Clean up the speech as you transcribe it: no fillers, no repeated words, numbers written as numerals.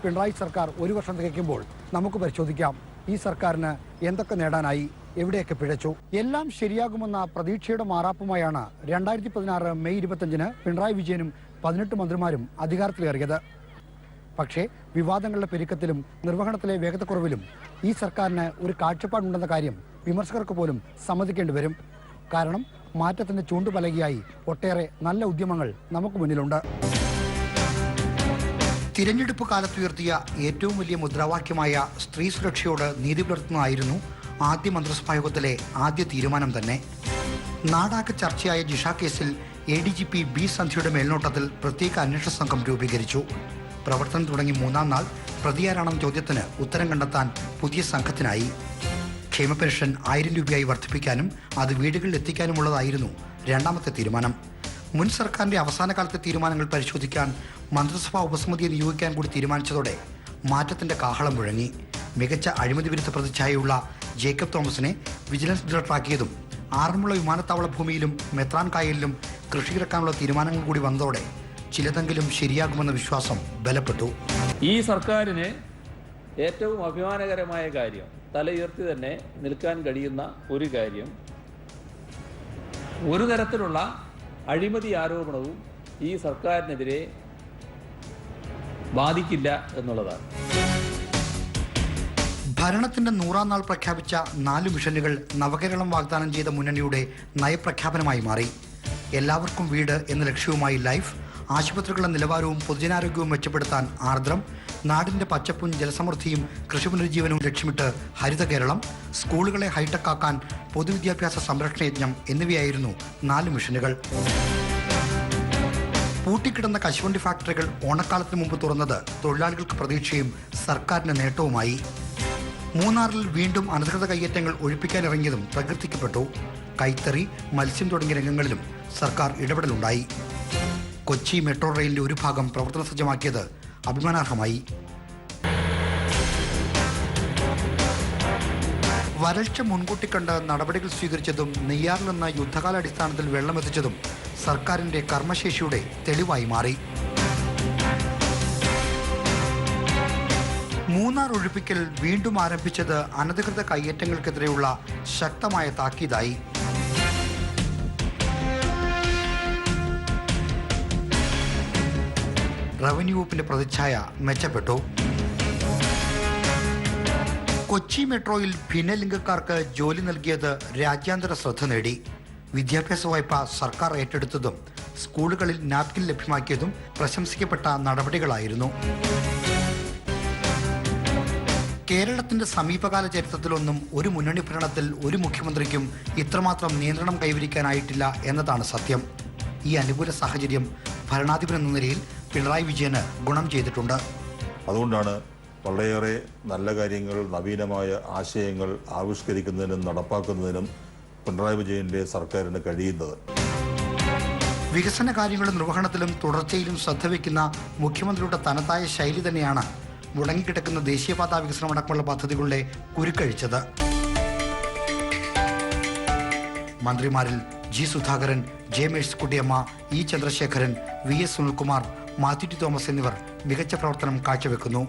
പിണറായി സർക്കാർ ഒരു വർഷം തികയ്ക്കുമ്പോൾ നമുക്ക് പരിശോധിക്കാം ഈ സർക്കാരിന് എന്തൊക്കെ നേടാനായി, എവിടെയൊക്കെ പിഴച്ചു. എല്ലാം ശരിയാകുമെന്ന പ്രതീക്ഷയുടെ മാറാപ്പുമായാണ് 2016 മെയ് 25 പിണറായി വിജയനും 18 മന്ത്രിമാരും അധികാരത്തിലേറിയത്. പക്ഷേ വിവാദങ്ങളുടെ പെരുക്കത്തിലും നിർവഹണത്തിലെ വേഗതക്കുറവിലും ഈ സർക്കാരിന് ഒരു കാഴ്ചപ്പാടുണ്ടെന്ന കാര്യം വിമർശകർക്ക് പോലും സമ്മതിക്കേണ്ടി വരും. കാരണം മാറ്റത്തിന്റെ ചൂണ്ടുപലകയായി ഒട്ടേറെ നല്ല ഉദ്യമങ്ങൾ നമുക്ക് മുന്നിലുണ്ട്. തിരഞ്ഞെടുപ്പ് കാലത്തുയർത്തിയ ഏറ്റവും വലിയ മുദ്രാവാക്യമായ സ്ത്രീ സുരക്ഷയോട് നീതി പുലർത്തുന്നതായിരുന്നു ആദ്യ മന്ത്രിസഭായോഗത്തിലെ ആദ്യ തീരുമാനം തന്നെ. നാടാകെ ചർച്ചയായ ജിഷ കേസിൽ ADGP B സന്ധ്യയുടെ മേൽനോട്ടത്തിൽ പ്രത്യേക അന്വേഷണ സംഘം രൂപീകരിച്ചു. പ്രവർത്തനം തുടങ്ങി 3-ാം നാൾ പ്രതിയാരാണെന്ന ചോദ്യത്തിന് ഉത്തരം കണ്ടെത്താൻ പുതിയ സംഘത്തിനായി. ക്ഷേമ പെൻഷൻ 1000 രൂപയായി വർദ്ധിപ്പിക്കാനും അത് വീടുകളിൽ എത്തിക്കാനുമുള്ളതായിരുന്നു രണ്ടാമത്തെ തീരുമാനം. മുൻ സർക്കാരിന്റെ അവസാന കാലത്തെ തീരുമാനങ്ങൾ പരിശോധിക്കാൻ മന്ത്രിസഭാ ഉപസമിതിയെ നിയോഗിക്കാൻ കൂടി തീരുമാനിച്ചതോടെ മാറ്റത്തിന്റെ കാഹളം മുഴങ്ങി. മികച്ച അഴിമതി വിരുദ്ധ പ്രതിച്ഛായയുള്ള ജേക്കബ് തോമസിനെ വിജിലൻസ് ഡയറക്ടറാക്കിയതും ആറന്മുള വിമാനത്താവള ഭൂമിയിലും മെത്രാൻ കായലിലും കൃഷിയിറക്കാനുള്ള തീരുമാനങ്ങൾ കൂടി വന്നതോടെ ചിലതെങ്കിലും ശരിയാകുമെന്ന വിശ്വാസം ബലപ്പെട്ടു. ഈ സർക്കാരിന് ഏറ്റവും അഭിമാനകരമായ കാര്യം, തലയുയർത്തി തന്നെ നിൽക്കാൻ കഴിയുന്ന ഒരു കാര്യം, ഒരു തരത്തിലുള്ള അഴിമതി ആരോപണവും ഈ സർക്കാരിനെതിരെ ബാധിക്കില്ല എന്നുള്ളതാണ്. ഭരണത്തിന്റെ 100-ാം നാൾ പ്രഖ്യാപിച്ച 4 മിഷനുകൾ നവകേരളം വാഗ്ദാനം ചെയ്ത മുന്നണിയുടെ നയപ്രഖ്യാപനമായി മാറി. എല്ലാവർക്കും വീട് എന്ന ലക്ഷ്യവുമായി ലൈഫ്, ആശുപത്രികളുടെ നിലവാരവും പൊതുജനാരോഗ്യവും മെച്ചപ്പെടുത്താൻ ആർദ്രം, നാടിന്റെ പച്ചപ്പും ജലസമൃദ്ധിയും കൃഷി പുനരുജ്ജീവനവും ലക്ഷ്യമിട്ട് ഹരിത കേരളം, സ്കൂളുകളെ ഹൈടെക് ആക്കാൻ പൊതുവിദ്യാഭ്യാസ സംരക്ഷണ യജ്ഞം എന്നിവയായിരുന്നു 4 മിഷനുകൾ. പൂട്ടിക്കിടന്ന കശുവണ്ടി ഫാക്ടറികൾ ഓണക്കാലത്തിന് മുമ്പ് തുറന്നത് തൊഴിലാളികൾക്ക് പ്രതീക്ഷയും സർക്കാരിന് നേട്ടവുമായി. മൂന്നാറിൽ വീണ്ടും അനധികൃത കയ്യേറ്റങ്ങൾ ഒഴിപ്പിക്കാനിറങ്ങിയതും പ്രകീർത്തിക്കപ്പെട്ടു. കൈത്തറി, മത്സ്യം തുടങ്ങിയ രംഗങ്ങളിലും സർക്കാർ ഇടപെടലുണ്ടായി. കൊച്ചി മെട്രോ റെയിലിന്റെ ഒരു ഭാഗം പ്രവർത്തന സജ്ജമാക്കിയത് അഭിമാനാർഹമായി. വരൾച്ച മുൻകൂട്ടി കണ്ട് നടപടികൾ സ്വീകരിച്ചതും നെയ്യാറിൽ നിന്ന് യുദ്ധകാലാടിസ്ഥാനത്തിൽ വെള്ളമെത്തിച്ചതും സർക്കാരിന്റെ കർമ്മശേഷിയുടെ തെളിവായി മാറി. മൂന്നാർ ഒഴിപ്പിക്കൽ വീണ്ടും ആരംഭിച്ചത് അനധികൃത കയ്യേറ്റങ്ങൾക്കെതിരെയുള്ള ശക്തമായ താക്കീതായി. റവന്യൂ വകുപ്പിന്റെ പ്രതിച്ഛായ മെച്ചപ്പെട്ടു. കൊച്ചി മെട്രോയിൽ ഭിന്നലിംഗക്കാർക്ക് ജോലി നൽകിയത് രാജ്യാന്തര ശ്രദ്ധ നേടി. വിദ്യാഭ്യാസ വായ്പ സർക്കാർ ഏറ്റെടുത്തതും സ്കൂളുകളിൽ നാപ്കിൻ ലഭ്യമാക്കിയതും പ്രശംസിക്കപ്പെട്ട നടപടികളായിരുന്നു. കേരളത്തിന്റെ സമീപകാല ചരിത്രത്തിലൊന്നും ഒരു മുന്നണി ഭരണത്തിൽ ഒരു മുഖ്യമന്ത്രിക്കും ഇത്രമാത്രം നിയന്ത്രണം കൈവരിക്കാനായിട്ടില്ല എന്നതാണ് സത്യം. ഈ അനുകൂല സാഹചര്യം ഭരണാധിപൻ എന്ന നിലയിൽ പിണറായി വിജയന് ഗുണം ചെയ്തിട്ടുണ്ട്. അതുകൊണ്ടാണ് വളരെയേറെ നല്ല കാര്യങ്ങൾ, നവീനമായ ആശയങ്ങൾ ആവിഷ്കരിക്കുന്നതിനും നടപ്പാക്കുന്നതിനും പിണറായി വിജയന്റെ സർക്കാരിന് കഴിയുന്നത്. വികസന കാര്യങ്ങളുടെ നിർവഹണത്തിലും തുടർച്ചയിലും ശ്രദ്ധ വയ്ക്കുന്ന മുഖ്യമന്ത്രിയുടെ തനതായ ശൈലി തന്നെയാണ് മുടങ്ങിക്കിടക്കുന്ന ദേശീയപാതാ വികസനമടക്കമുള്ള പദ്ധതികളുടെ കുരുക്കഴിച്ചത്. മന്ത്രിമാരിൽ G Sudhakaran, J Mercykuttyamma, E Chandrasekharan, VS Sunilkumar, Mathew T Thomas എന്നിവർ മികച്ച പ്രവർത്തനം കാഴ്ചവെക്കുന്നു.